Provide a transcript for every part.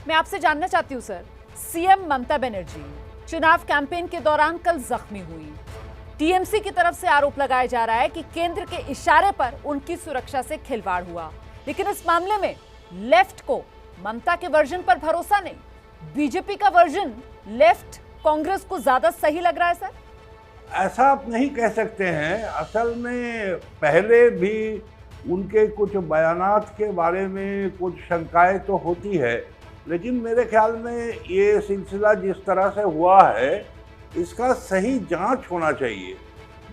मैं आपसे जानना चाहती हूँ सर, सीएम ममता बनर्जी चुनाव कैंपेन के दौरान कल जख्मी हुई। टीएमसी की तरफ से आरोप लगाया जा रहा है कि केंद्र के इशारे पर उनकी सुरक्षा से खिलवाड़ हुआ, लेकिन इस मामले में लेफ्ट को ममता के वर्जन पर भरोसा नहीं, बीजेपी का वर्जन लेफ्ट कांग्रेस को ज्यादा सही लग रहा है सर? ऐसा आप नहीं कह सकते हैं। असल में पहले भी उनके कुछ बयानात के बारे में कुछ शंकाएं तो होती है, लेकिन मेरे ख्याल में ये सिलसिला जिस तरह से हुआ है इसका सही जांच होना चाहिए।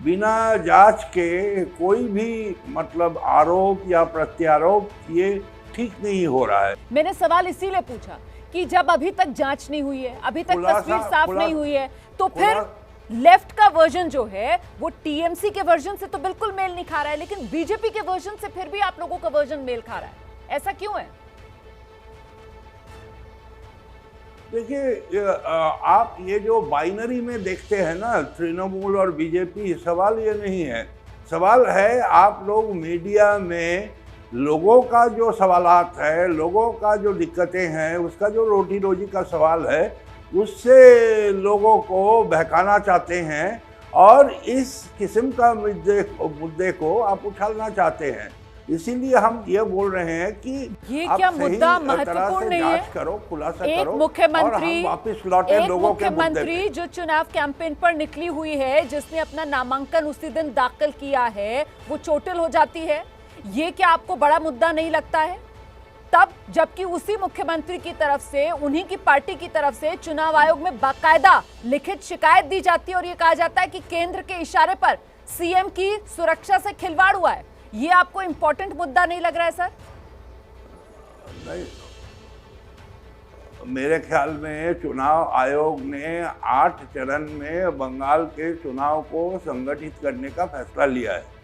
बिना जांच के कोई भी मतलब आरोप या प्रत्यारोप ये ठीक नहीं हो रहा है। मैंने सवाल इसीलिए पूछा कि जब अभी तक जांच नहीं हुई है, अभी तक तस्वीर साफ नहीं हुई है, तो फिर लेफ्ट का वर्जन जो है वो टीएमसी के वर्जन से तो बिल्कुल मेल नहीं खा रहा है, लेकिन बीजेपी के वर्जन से फिर भी आप लोगों का वर्जन मेल खा रहा है, ऐसा क्यों है? देखिए, आप ये जो बाइनरी में देखते हैं ना, तृणमूल और बीजेपी, सवाल ये नहीं है। सवाल है आप लोग मीडिया में लोगों का जो सवालात है, लोगों का जो दिक्कतें हैं, उसका जो रोटी रोजी का सवाल है, उससे लोगों को बहकाना चाहते हैं और इस किस्म का मुद्दे को आप उछालना चाहते हैं। इसीलिए हम ये बोल रहे हैं कि ये क्या मुद्दा महत्वपूर्ण नहीं है? करो, खुलासा एक करो, मुख्यमंत्री वापस लौटे लोगों के मुद्दे पे। मुख्यमंत्री जो चुनाव कैंपेन पर निकली हुई है, जिसने अपना नामांकन उसी दिन दाखिल किया है, वो चोटिल हो जाती है, ये क्या आपको बड़ा मुद्दा नहीं लगता है? तब जबकि उसी मुख्यमंत्री की तरफ से, उन्हीं की पार्टी की तरफ से चुनाव आयोग में बाकायदा लिखित शिकायत दी जाती है और ये कहा जाता है कि केंद्र के इशारे पर सीएम की सुरक्षा से खिलवाड़ हुआ है। ये आपको इंपॉर्टेंट मुद्दा नहीं लग रहा है सर? नहीं, मेरे ख्याल में चुनाव आयोग ने 8 चरण में बंगाल के चुनाव को संगठित करने का फैसला लिया है।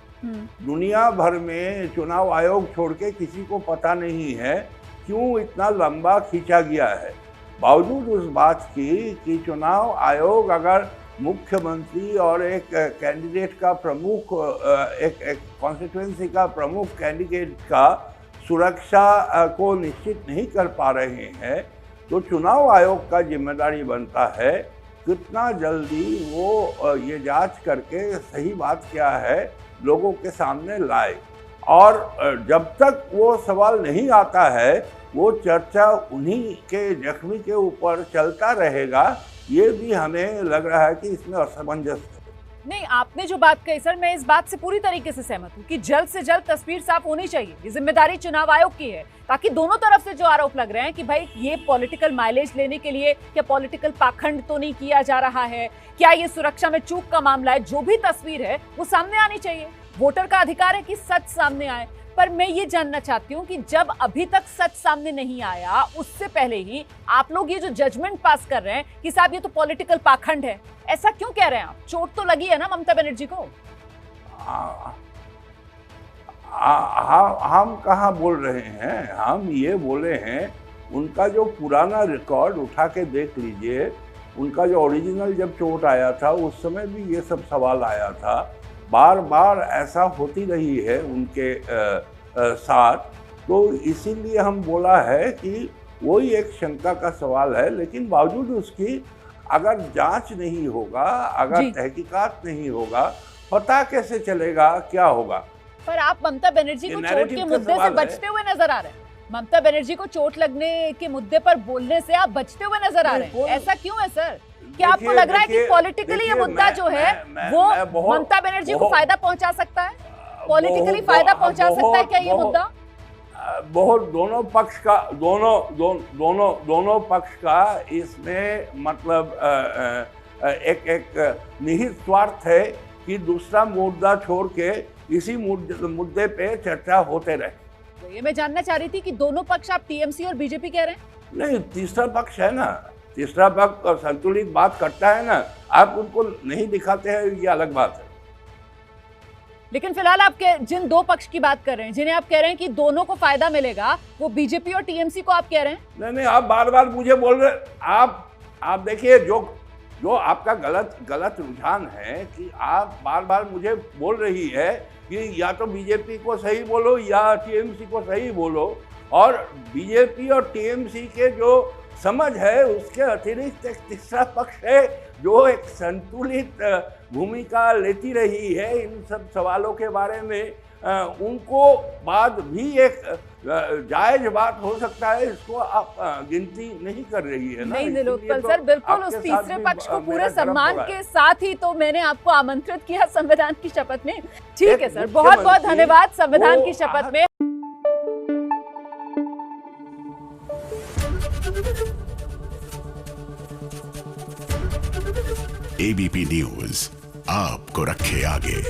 दुनिया भर में चुनाव आयोग छोड़ के किसी को पता नहीं है क्यों इतना लंबा खींचा गया है। बावजूद उस बात की कि चुनाव आयोग अगर मुख्यमंत्री और एक कैंडिडेट का प्रमुख, एक कॉन्स्टिट्यूएंसी का प्रमुख कैंडिडेट का सुरक्षा को निश्चित नहीं कर पा रहे हैं, तो चुनाव आयोग का जिम्मेदारी बनता है कितना जल्दी वो ये जांच करके सही बात क्या है लोगों के सामने लाए। और जब तक वो सवाल नहीं आता है, वो चर्चा उन्हीं के जख्मी के ऊपर चलता रहेगा। ये भी हमें लग रहा है कि इसमें असमंजस है। नहीं, आपने जो बात कही सर, मैं इस बात से पूरी तरीके से सहमत हूँ कि जल्द से जल्द तस्वीर साफ होनी चाहिए। ये जिम्मेदारी चुनाव आयोग की है, ताकि दोनों तरफ से जो आरोप लग रहे हैं कि भाई ये पॉलिटिकल माइलेज लेने के लिए, क्या पॉलिटिकल पाखंड तो नहीं किया जा रहा है, क्या ये सुरक्षा में चूक का मामला है, जो भी तस्वीर है वो सामने आनी चाहिए। वोटर का अधिकार है कि सच सामने आए। पर मैं ये जानना चाहती हूँ कि जब अभी तक सच सामने नहीं आया, उससे पहले ही आप लोग ये जो जजमेंट पास कर रहे हैं कि साहब ये तो पॉलिटिकल पाखंड है, ऐसा क्यों कह रहे हैं आप? चोट तो लगी है ना ममता बनर्जी को? हम कहाँ बोल रहे हैं, हम ये बोले हैं उनका जो पुराना रिकॉर्ड उठा के देख लीजिए। उनका जो ओरिजिनल जब चोट आया था उस समय भी ये सब सवाल आया था। बार बार ऐसा होती रही है उनके साथ, तो इसीलिए हम बोला है कि वही एक शंका का सवाल है। लेकिन बावजूद उसकी अगर जांच नहीं होगा, अगर तहकीकात नहीं होगा, पता कैसे चलेगा क्या होगा? पर आप ममता बनर्जी को चोट के मुद्दे से बचते हुए नजर आ रहे हैं। ममता बनर्जी को चोट लगने के मुद्दे पर बोलने से आप बचते हुए नजर आ रहे हैं, ऐसा क्यों है सर? क्या आपको लग रहा है कि पॉलिटिकली ये मुद्दा जो है वो ममता बनर्जी को फायदा पहुंचा सकता है? पॉलिटिकली फायदा पहुंचा सकता है क्या ये मुद्दा? बहुत दोनों पक्ष का इसमें मतलब एक निहित स्वार्थ है कि दूसरा मुद्दा छोड़ के इसी मुद्दे पे चर्चा होते रहे। तो ये मैं जानना चाह रही थी कि दोनों पक्ष आप टीएमसी और बीजेपी कह रहे हैं? नहीं, तीसरा पक्ष है ना, तीसरा पक्ष और संतुलित बात करता है ना। आप उनको नहीं दिखाते हैं, ये अलग बात है। लेकिन फिलहाल आप जिन दो पक्ष की बात कर रहे हैं, जिन्हें आप कह रहे हैं कि दोनों को फायदा मिलेगा, वो बीजेपी और टीएमसी को आप कह रहे हैं? नहीं, आप बार बार मुझे बोल रहे, आप देखिए जो आपका गलत रुझान है कि आप बार बार मुझे बोल रही है कि या तो बीजेपी को सही बोलो या टीएमसी को सही बोलो। और बीजेपी और टीएमसी के जो समझ है उसके अतिरिक्त एक तीसरा पक्ष है जो एक संतुलित भूमिका लेती रही है इन सब सवालों के बारे में। उनको बाद भी एक जायज बात हो सकता है, इसको आप गिनती नहीं कर रही है ना। नहीं नीलोत्पल सर, बिल्कुल उस तीसरे पक्ष को पूरे सम्मान के साथ ही तो मैंने आपको आमंत्रित किया संविधान की शपथ में। ठीक है सर, बहुत बहुत धन्यवाद संविधान की शपथ में। एबीपी न्यूज आपको रखे आगे।